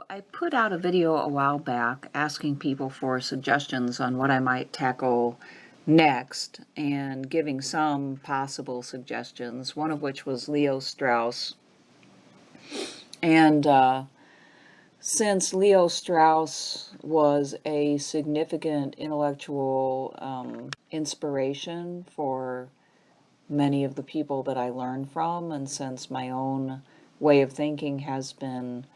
I put out a video a while back asking people for suggestions on what I might tackle next and giving some possible suggestions, one of which was Leo Strauss. And since Leo Strauss was a significant intellectual inspiration for many of the people that I learned from, and since my own way of thinking has been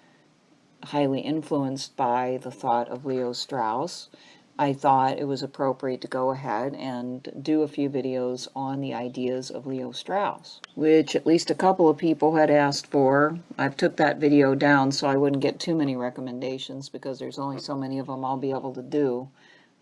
highly influenced by the thought of Leo Strauss, I thought it was appropriate to go ahead and do a few videos on the ideas of Leo Strauss, which at least a couple of people had asked for. I've took that video down so I wouldn't get too many recommendations because there's only so many of them I'll be able to do.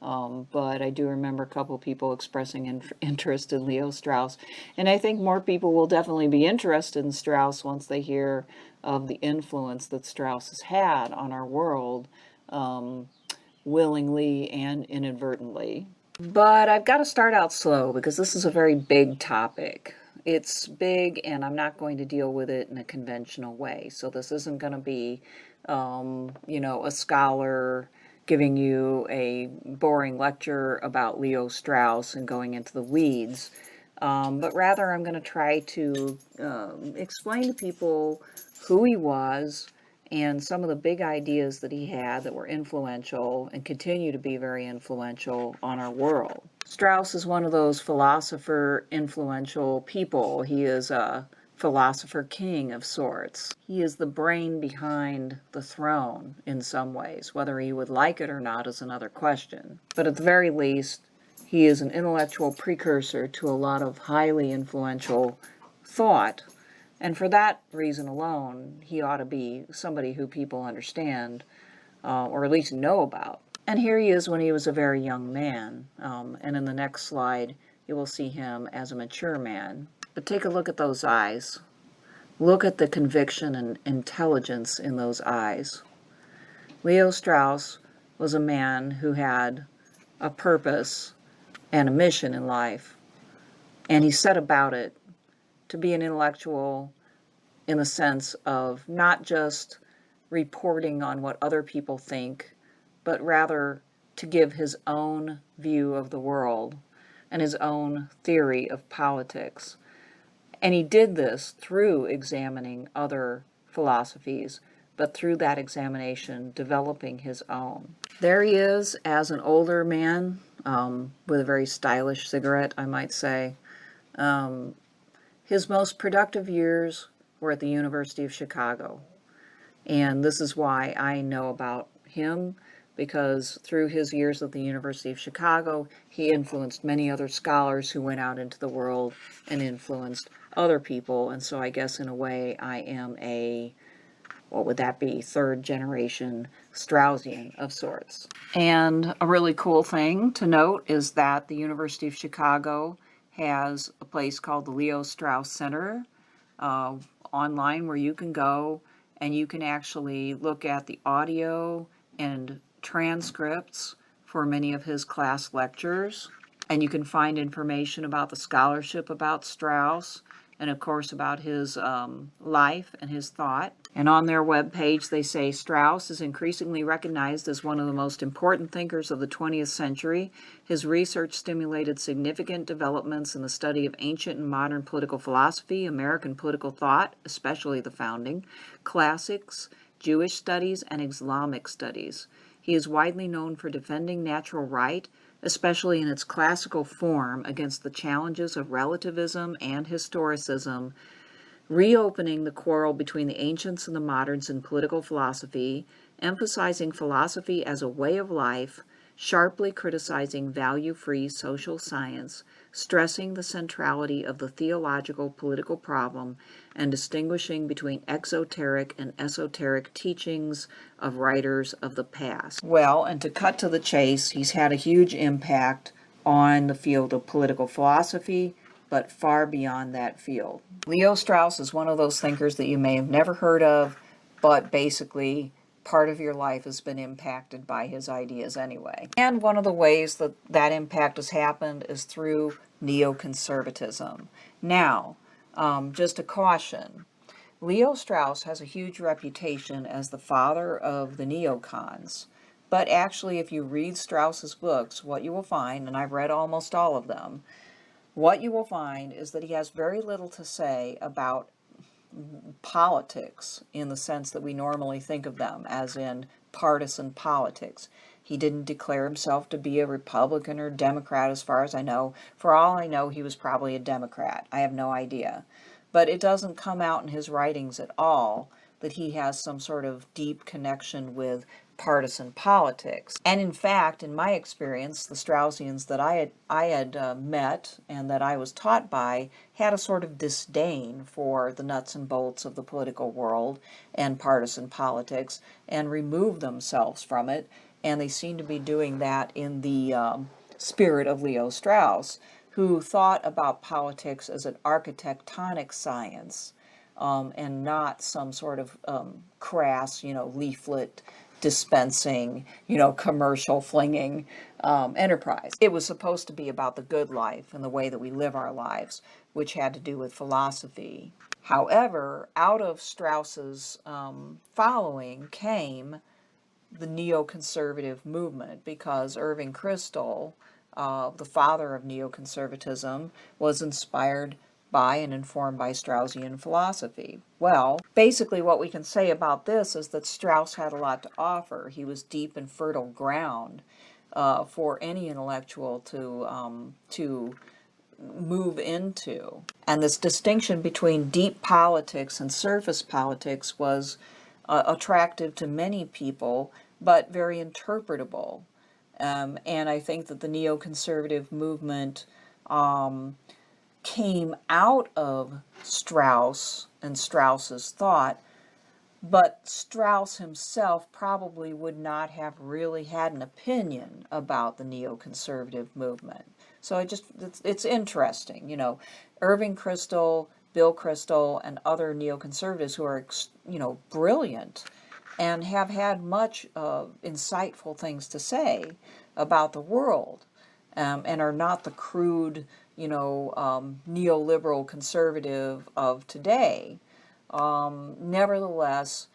But I do remember a couple of people expressing interest in Leo Strauss. And I think more people will definitely be interested in Strauss once they hear of the influence that Strauss has had on our world, willingly and inadvertently. But I've got to start out slow because this is a very big topic. It's big and I'm not going to deal with it in a conventional way. So this isn't going to be, a scholar giving you a boring lecture about Leo Strauss and going into the weeds, but rather I'm going to try to explain to people who he was and some of the big ideas that he had that were influential and continue to be very influential on our world. Strauss is one of those philosopher influential people. He is a philosopher king of sorts. He is the brain behind the throne in some ways. Whether he would like it or not is another question. But at the very least, he is an intellectual precursor to a lot of highly influential thought. And for that reason alone, he ought to be somebody who people understand, or at least know about. And here he is when he was a very young man. And in the next slide, you will see him as a mature man. But take a look at those eyes. Look at the conviction and intelligence in those eyes. Leo Strauss was a man who had a purpose and a mission in life, and he set about it to be an intellectual in the sense of not just reporting on what other people think, but rather to give his own view of the world and his own theory of politics. And he did this through examining other philosophies, but through that examination, developing his own. There he is as an older man, with a very stylish cigarette, I might say. His most productive years were at the University of Chicago. And this is why I know about him, because through his years at the University of Chicago, he influenced many other scholars who went out into the world and influenced other people. And so I guess in a way I am a, what would that be, third generation Straussian of sorts. And a really cool thing to note is that the University of Chicago has a place called the Leo Strauss Center online where you can go and you can actually look at the audio and transcripts for many of his class lectures. And you can find information about the scholarship about Strauss and, of course, about his life and his thought. And on their webpage, they say Strauss is increasingly recognized as one of the most important thinkers of the 20th century. His research stimulated significant developments in the study of ancient and modern political philosophy, American political thought, especially the founding, classics, Jewish studies, and Islamic studies. He is widely known for defending natural right, especially in its classical form, against the challenges of relativism and historicism, reopening the quarrel between the ancients and the moderns in political philosophy, emphasizing philosophy as a way of life, sharply criticizing value-free social science, stressing the centrality of the theological political problem, and distinguishing between exoteric and esoteric teachings of writers of the past. Well, and to cut to the chase, he's had a huge impact on the field of political philosophy, but far beyond that field. Leo Strauss is one of those thinkers that you may have never heard of, but basically part of your life has been impacted by his ideas anyway. And one of the ways that that impact has happened is through NeoConservatism. Now, just a caution, Leo Strauss has a huge reputation as the father of the neocons. But actually, if you read Strauss's books, what you will find, and I've read almost all of them, what you will find is that he has very little to say about politics in the sense that we normally think of them, as in partisan politics. He didn't declare himself to be a Republican or Democrat as far as I know. For all I know, he was probably a Democrat. I have no idea. But it doesn't come out in his writings at all that he has some sort of deep connection with partisan politics. And in fact, in my experience, the Straussians that I had met and that I was taught by had a sort of disdain for the nuts and bolts of the political world and partisan politics and removed themselves from it. And they seem to be doing that in the spirit of Leo Strauss, who thought about politics as an architectonic science and not some sort of crass, leaflet dispensing, commercial flinging enterprise. It was supposed to be about the good life and the way that we live our lives, which had to do with philosophy. However, out of Strauss's following came the neoconservative movement, because Irving Kristol, the father of neoconservatism, was inspired by and informed by Straussian philosophy. Well, basically what we can say about this is that Strauss had a lot to offer. He was deep and fertile ground for any intellectual to move into. And this distinction between deep politics and surface politics was attractive to many people, but very interpretable. And I think that the neoconservative movement came out of Strauss and Strauss's thought, but Strauss himself probably would not have really had an opinion about the neoconservative movement. So it's interesting, Irving Kristol, Bill Kristol, and other neoconservatives who are, brilliant and have had much insightful things to say about the world, and are not the crude, neoliberal conservative of today. Nevertheless,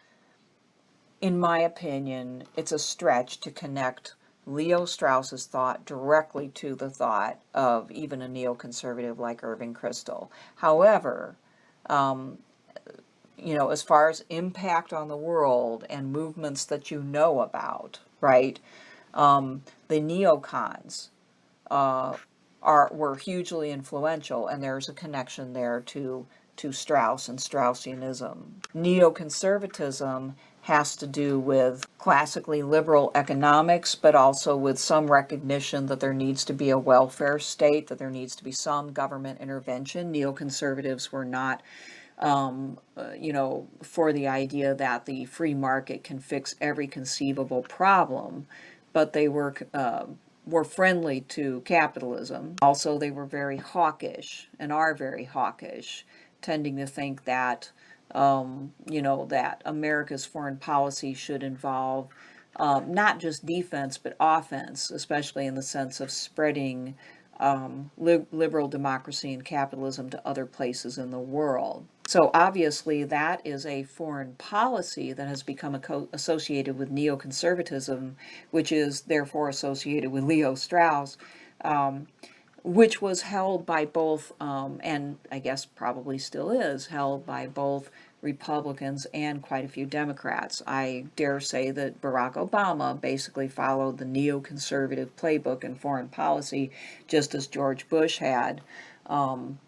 in my opinion, it's a stretch to connect Leo Strauss's thought directly to the thought of even a neoconservative like Irving Kristol. However, as far as impact on the world and movements that you know about, right? The neocons were hugely influential, and there's a connection there to Strauss and Straussianism. Neoconservatism has to do with classically liberal economics, but also with some recognition that there needs to be a welfare state, that there needs to be some government intervention. Neoconservatives were not for the idea that the free market can fix every conceivable problem, but they were friendly to capitalism. Also, they were very hawkish and are very hawkish, tending to think that, that America's foreign policy should involve not just defense but offense, especially in the sense of spreading liberal democracy and capitalism to other places in the world. So obviously that is a foreign policy that has become associated with neoconservatism, which is therefore associated with Leo Strauss, which was held by both, and I guess probably still is, held by both Republicans and quite a few Democrats. I dare say that Barack Obama basically followed the neoconservative playbook in foreign policy, just as George Bush had,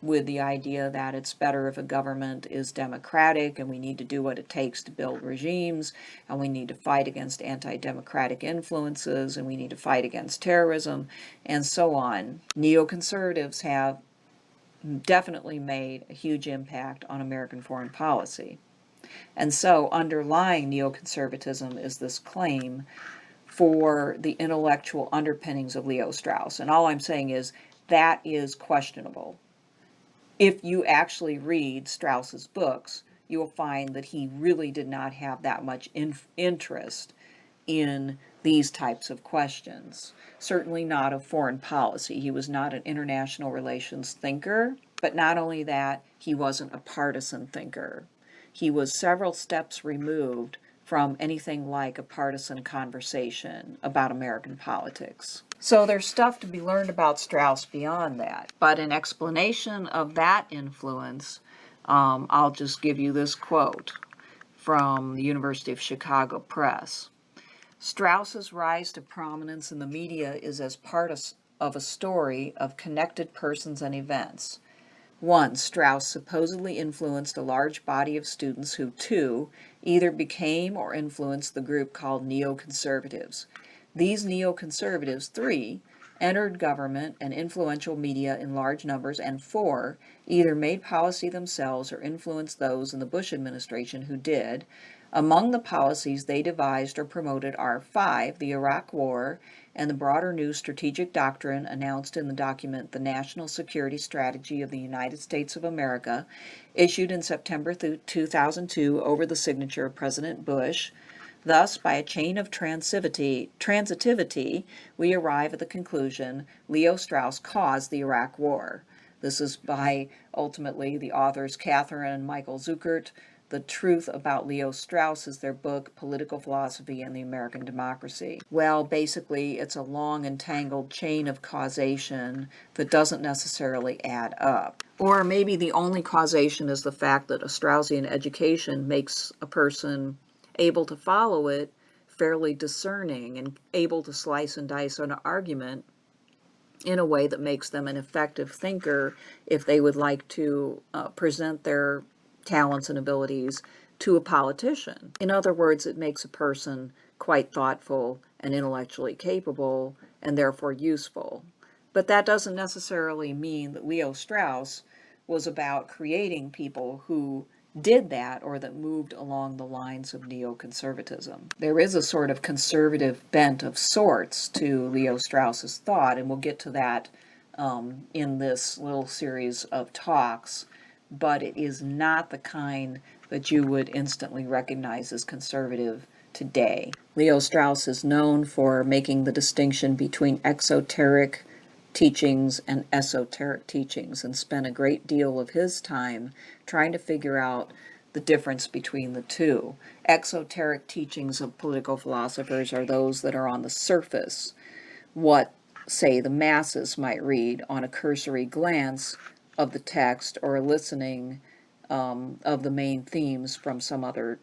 with the idea that it's better if a government is democratic, and we need to do what it takes to build regimes, and we need to fight against anti-democratic influences, and we need to fight against terrorism, and so on. Neoconservatives have definitely made a huge impact on American foreign policy. And so underlying neoconservatism is this claim for the intellectual underpinnings of Leo Strauss. And all I'm saying is that is questionable. If you actually read Strauss's books, you will find that he really did not have that much interest in these types of questions. Certainly not of foreign policy. He was not an international relations thinker, but not only that, he wasn't a partisan thinker. he was several steps removed from anything like a partisan conversation about American politics. So there's stuff to be learned about Strauss beyond that. But in explanation of that influence, I'll just give you this quote from the University of Chicago Press. Strauss's rise to prominence in the media is as part of a story of connected persons and events. 1. Strauss supposedly influenced a large body of students who, 2, either became or influenced the group called neoconservatives. These neoconservatives, 3, entered government and influential media in large numbers, and 4, either made policy themselves or influenced those in the Bush administration who did. Among the policies they devised or promoted are 5, the Iraq War, and the broader new strategic doctrine announced in the document The National Security Strategy of the United States of America, issued in September 2002 over the signature of President Bush. Thus, by a chain of transitivity, we arrive at the conclusion Leo Strauss caused the Iraq War. This is by, ultimately, the authors Catherine and Michael Zuckert. The Truth About Leo Strauss is their book, Political Philosophy and the American Democracy. Well, basically, it's a long and tangled chain of causation that doesn't necessarily add up. Or maybe the only causation is the fact that a Straussian education makes a person able to follow it fairly discerning and able to slice and dice an argument in a way that makes them an effective thinker if they would like to present their talents and abilities to a politician. In other words, it makes a person quite thoughtful and intellectually capable and therefore useful. But that doesn't necessarily mean that Leo Strauss was about creating people who did that or that moved along the lines of neoconservatism. There is a sort of conservative bent of sorts to Leo Strauss's thought, and we'll get to that in this little series of talks, but it is not the kind that you would instantly recognize as conservative today. Leo Strauss is known for making the distinction between exoteric teachings and esoteric teachings, and spent a great deal of his time trying to figure out the difference between the two. Exoteric teachings of political philosophers are those that are on the surface, what, say, the masses might read on a cursory glance of the text or listening of the main themes from some other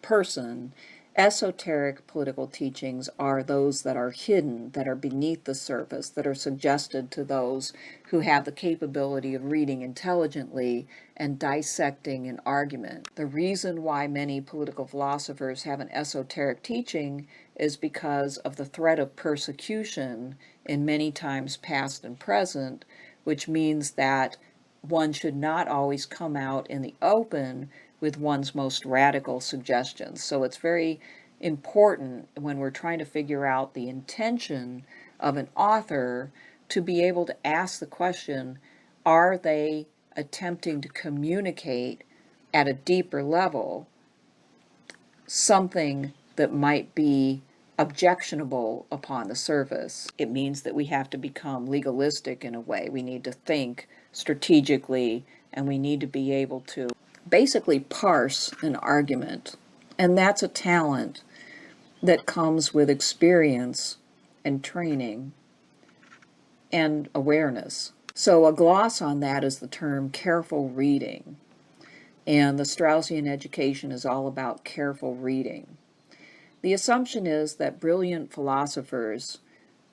person. Esoteric political teachings are those that are hidden, that are beneath the surface, that are suggested to those who have the capability of reading intelligently and dissecting an argument. The reason why many political philosophers have an esoteric teaching is because of the threat of persecution in many times past and present, which means that one should not always come out in the open with one's most radical suggestions. So it's very important when we're trying to figure out the intention of an author to be able to ask the question, are they attempting to communicate at a deeper level something that might be objectionable upon the surface? It means that we have to become legalistic in a way. We need to think strategically, and we need to be able to basically parse an argument. And that's a talent that comes with experience and training and awareness. So a gloss on that is the term careful reading. And the Straussian education is all about careful reading. The assumption is that brilliant philosophers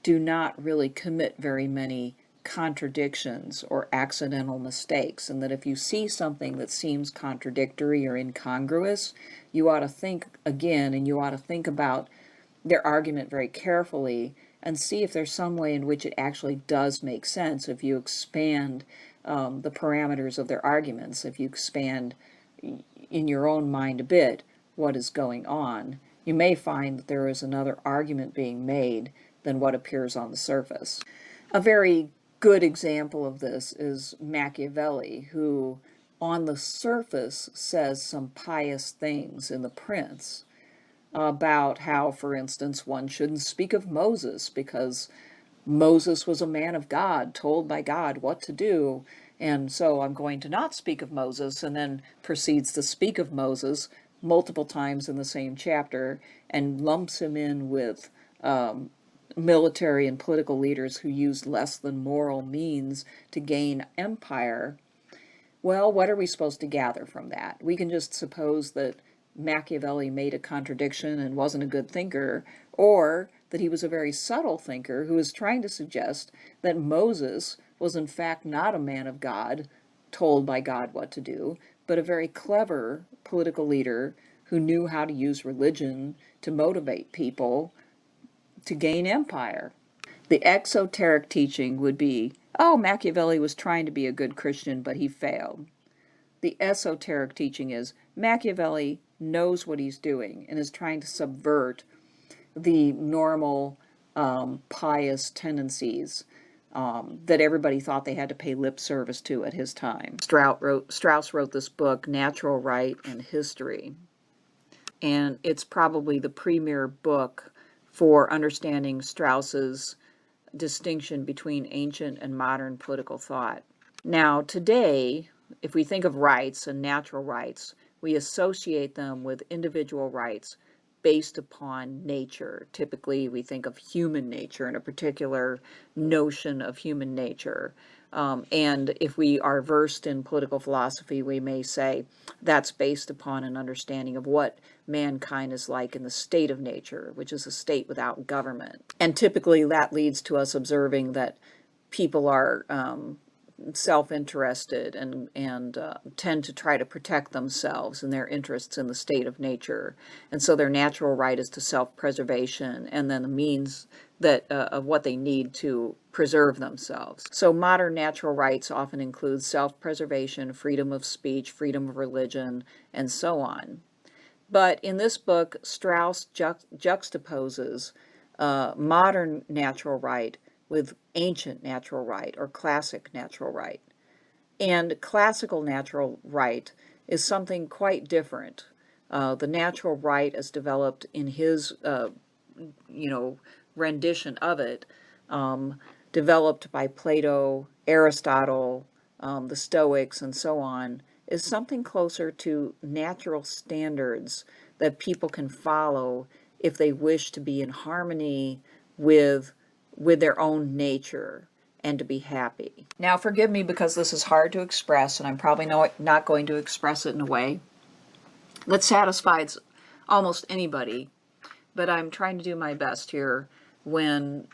do not really commit very many contradictions or accidental mistakes, and that if you see something that seems contradictory or incongruous, you ought to think again, and you ought to think about their argument very carefully and see if there's some way in which it actually does make sense if you expand the parameters of their arguments, if you expand in your own mind a bit what is going on. You may find that there is another argument being made than what appears on the surface. A very good example of this is Machiavelli, who on the surface says some pious things in The Prince about how, for instance, one shouldn't speak of Moses because Moses was a man of God, told by God what to do, And so I'm going to not speak of Moses, and then proceeds to speak of Moses multiple times in the same chapter and lumps him in with military and political leaders who used less than moral means to gain empire. Well, what are we supposed to gather from that? We can just suppose that Machiavelli made a contradiction and wasn't a good thinker, or that he was a very subtle thinker who was trying to suggest that Moses was in fact not a man of God, told by God what to do, but a very clever political leader who knew how to use religion to motivate people to gain empire. The exoteric teaching would be, oh, Machiavelli was trying to be a good Christian, but he failed. The esoteric teaching is, Machiavelli knows what he's doing and is trying to subvert the normal pious tendencies that everybody thought they had to pay lip service to at his time. Strauss wrote this book, Natural Right and History, and it's probably the premier book for understanding Strauss's distinction between ancient and modern political thought. Now, today, if we think of rights and natural rights, we associate them with individual rights based upon nature. Typically, we think of human nature and a particular notion of human nature. And if we are versed in political philosophy, we may say that's based upon an understanding of what mankind is like in the state of nature, which is a state without government. And typically that leads to us observing that people are self-interested and tend to try to protect themselves and their interests in the state of nature. And so their natural right is to self-preservation and then the means that of what they need to preserve themselves. So modern natural rights often include self-preservation, freedom of speech, freedom of religion, and so on. But in this book, Strauss juxtaposes modern natural right with ancient natural right or classic natural right. And classical natural right is something quite different. The natural right as developed in his, rendition of it, developed by Plato, Aristotle, the Stoics, and so on, is something closer to natural standards that people can follow if they wish to be in harmony with their own nature and to be happy. Now, forgive me because this is hard to express, and I'm probably not going to express it in a way that satisfies almost anybody, but I'm trying to do my best here when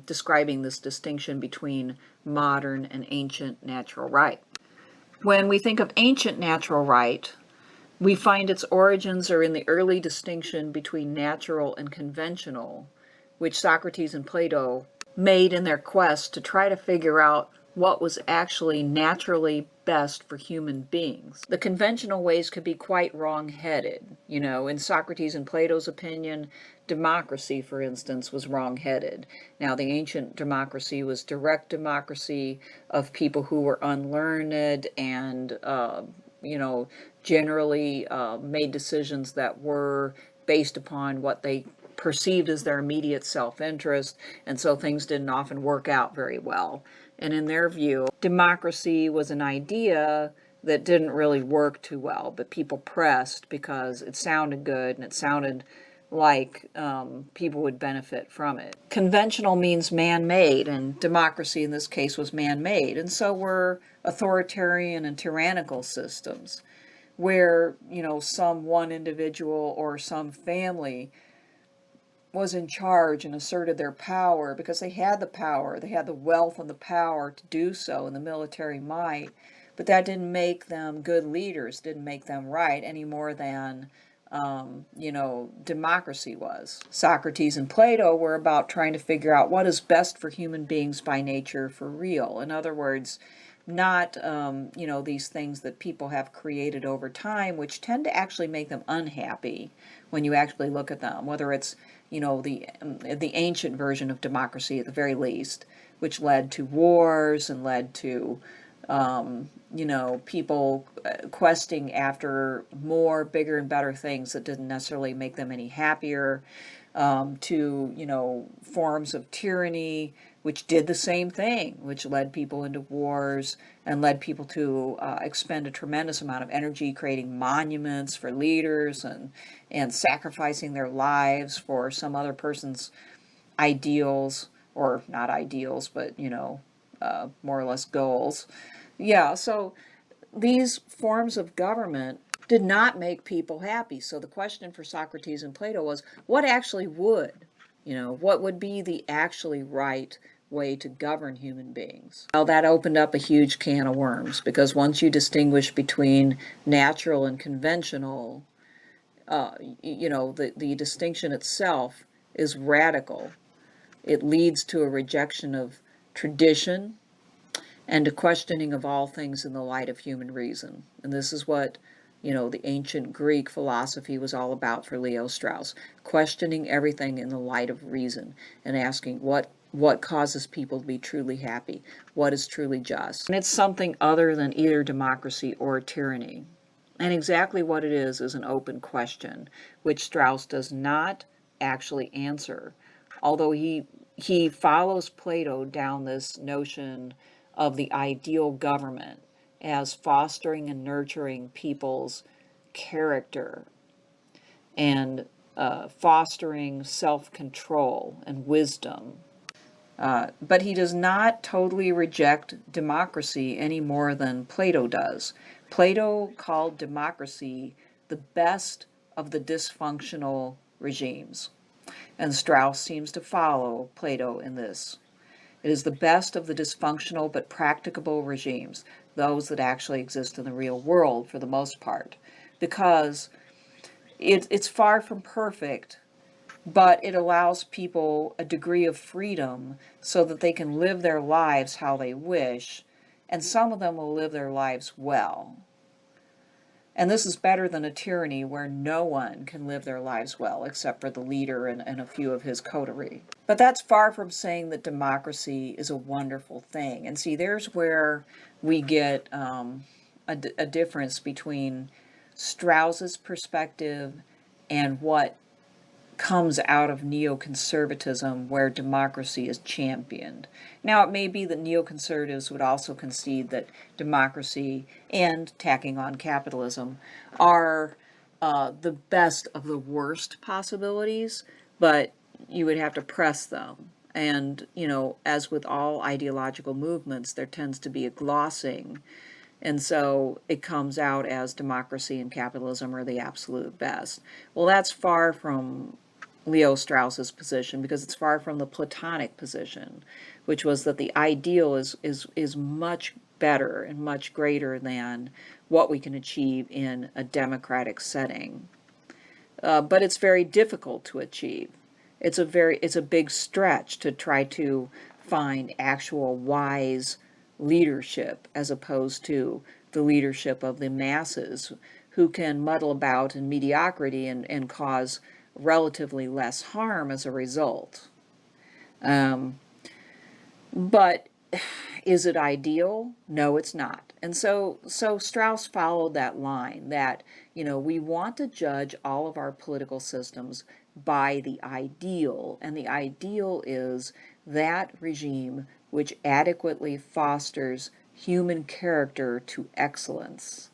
describing this distinction between modern and ancient natural right. When we think of ancient natural right, we find its origins are in the early distinction between natural and conventional, which Socrates and Plato made in their quest to try to figure out what was actually naturally best for human beings. The conventional ways could be quite wrong-headed. In Socrates and Plato's opinion, democracy, for instance, was wrong-headed. Now, the ancient democracy was direct democracy of people who were unlearned and, generally made decisions that were based upon what they perceived as their immediate self-interest, and so things didn't often work out very well. And in their view, democracy was an idea that didn't really work too well, but people pressed because it sounded good and it sounded like people would benefit from it. Conventional means man-made, and democracy in this case was man-made, and so were authoritarian and tyrannical systems where, some one individual or some family was in charge and asserted their power because they had the power, they had the wealth and the power to do so, and the military might, but that didn't make them good leaders, didn't make them right any more than democracy was. Socrates and Plato were about trying to figure out what is best for human beings by nature for real. In other words, not, these things that people have created over time, which tend to actually make them unhappy when you actually look at them, whether it's, the ancient version of democracy at the very least, which led to wars and led to, people questing after more, bigger, and better things that didn't necessarily make them any happier, to, forms of tyranny which did the same thing, which led people into wars and led people to expend a tremendous amount of energy creating monuments for leaders and sacrificing their lives for some other person's ideals, or not ideals, but, more or less goals. Yeah, so these forms of government did not make people happy. So the question for Socrates and Plato was, what actually would? What would be the actually right way to govern human beings? Well, that opened up a huge can of worms, because once you distinguish between natural and conventional, the distinction itself is radical. It leads to a rejection of tradition and a questioning of all things in the light of human reason. And this is what, the ancient Greek philosophy was all about for Leo Strauss, questioning everything in the light of reason and asking what causes people to be truly happy, what is truly just. And it's something other than either democracy or tyranny. And exactly what it is an open question, which Strauss does not actually answer, although he follows Plato down this notion of the ideal government as fostering and nurturing people's character and fostering self-control and wisdom. But he does not totally reject democracy any more than Plato does. Plato called democracy the best of the dysfunctional regimes, and Strauss seems to follow Plato in this. It is the best of the dysfunctional but practicable regimes, those that actually exist in the real world for the most part, because it's far from perfect, but it allows people a degree of freedom so that they can live their lives how they wish, and some of them will live their lives well. And this is better than a tyranny where no one can live their lives well except for the leader and a few of his coterie. But that's far from saying that democracy is a wonderful thing. And see, there's where we get a difference between Strauss's perspective and what comes out of neoconservatism, where democracy is championed. Now, it may be that neoconservatives would also concede that democracy and tacking on capitalism are the best of the worst possibilities, but you would have to press them. And, as with all ideological movements, there tends to be a glossing. And so it comes out as democracy and capitalism are the absolute best. Well, that's far from Leo Strauss's position, because it's far from the Platonic position, which was that the ideal is much better and much greater than what we can achieve in a democratic setting. But it's very difficult to achieve. It's a big stretch to try to find actual wise leadership as opposed to the leadership of the masses, who can muddle about in mediocrity and cause relatively less harm as a result. But is it ideal? No, it's not. And so Strauss followed that line that, we want to judge all of our political systems by the ideal, and the ideal is that regime which adequately fosters human character to excellence.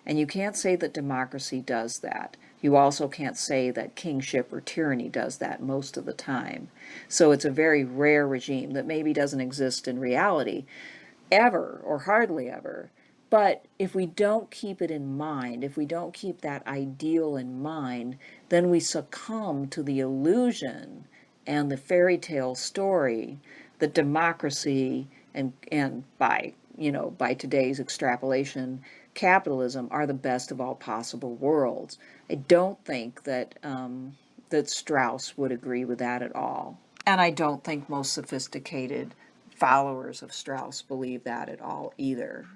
And you can't say that democracy does that. You also can't say that kingship or tyranny does that most of the time. So it's a very rare regime that maybe doesn't exist in reality ever, or hardly ever. But if we don't keep it in mind, if we don't keep that ideal in mind, then we succumb to the illusion and the fairy tale story that democracy and by today's extrapolation, capitalism are the best of all possible worlds. I don't think that Strauss would agree with that at all. And I don't think most sophisticated followers of Strauss believe that at all either.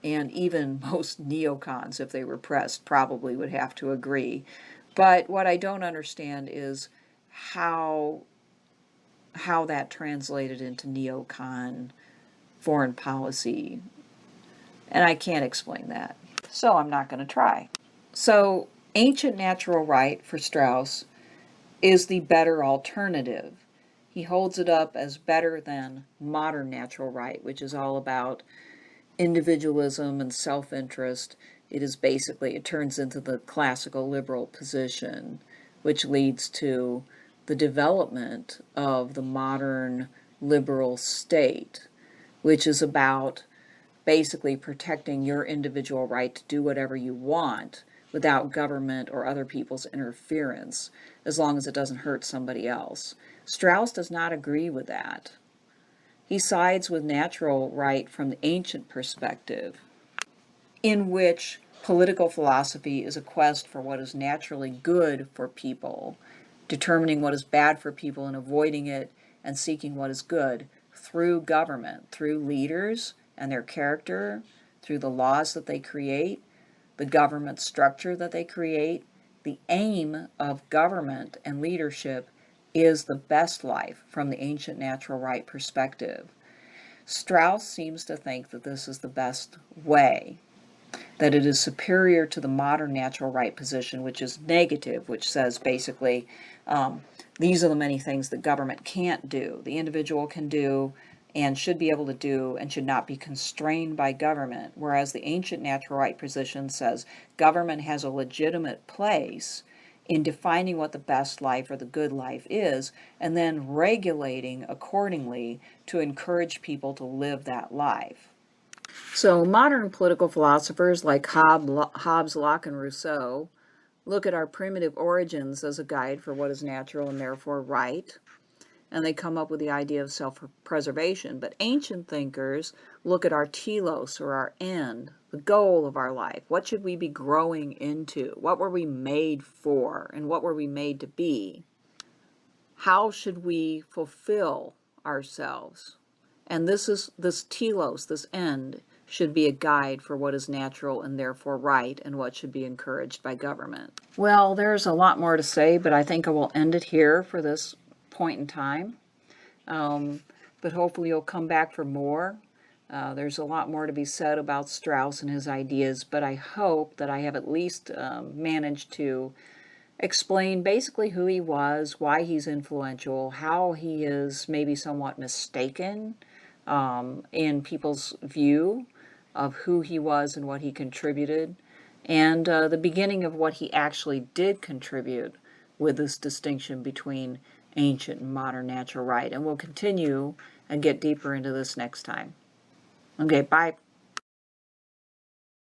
And even most neocons, if they were pressed, probably would have to agree. But what I don't understand is how that translated into neocon foreign policy. And I can't explain that. So I'm not going to try. So ancient natural right for Strauss is the better alternative. he holds it up as better than modern natural right, which is all about individualism and self-interest. It turns into the classical liberal position, which leads to the development of the modern liberal state, which is about basically protecting your individual right to do whatever you want without government or other people's interference, as long as it doesn't hurt somebody else. Strauss does not agree with that. He sides with natural right from the ancient perspective, in which political philosophy is a quest for what is naturally good for people, determining what is bad for people and avoiding it, and seeking what is good through government, through leaders and their character, through the laws that they create, the government structure that they create. The aim of government and leadership is the best life from the ancient natural right perspective. Strauss seems to think that this is the best way, that it is superior to the modern natural right position, which is negative, which says basically these are the many things that government can't do, the individual can do and should be able to do and should not be constrained by government, whereas the ancient natural right position says government has a legitimate place in defining what the best life or the good life is, and then regulating accordingly to encourage people to live that life. So modern political philosophers like Hobbes, Locke, and Rousseau look at our primitive origins as a guide for what is natural and therefore right, and they come up with the idea of self-preservation. But ancient thinkers look at our telos, or our end, the goal of our life. What should we be growing into? What were we made for? And what were we made to be? How should we fulfill ourselves? And this telos, this end, should be a guide for what is natural and therefore right, and what should be encouraged by government. Well, there's a lot more to say, but I think I will end it here for this point in time. But hopefully you'll come back for more. There's a lot more to be said about Strauss and his ideas, but I hope that I have at least managed to explain basically who he was, why he's influential, how he is maybe somewhat mistaken in people's view of who he was and what he contributed, and the beginning of what he actually did contribute with this distinction between ancient and modern natural right. And we'll continue and get deeper into this next time. Okay, bye.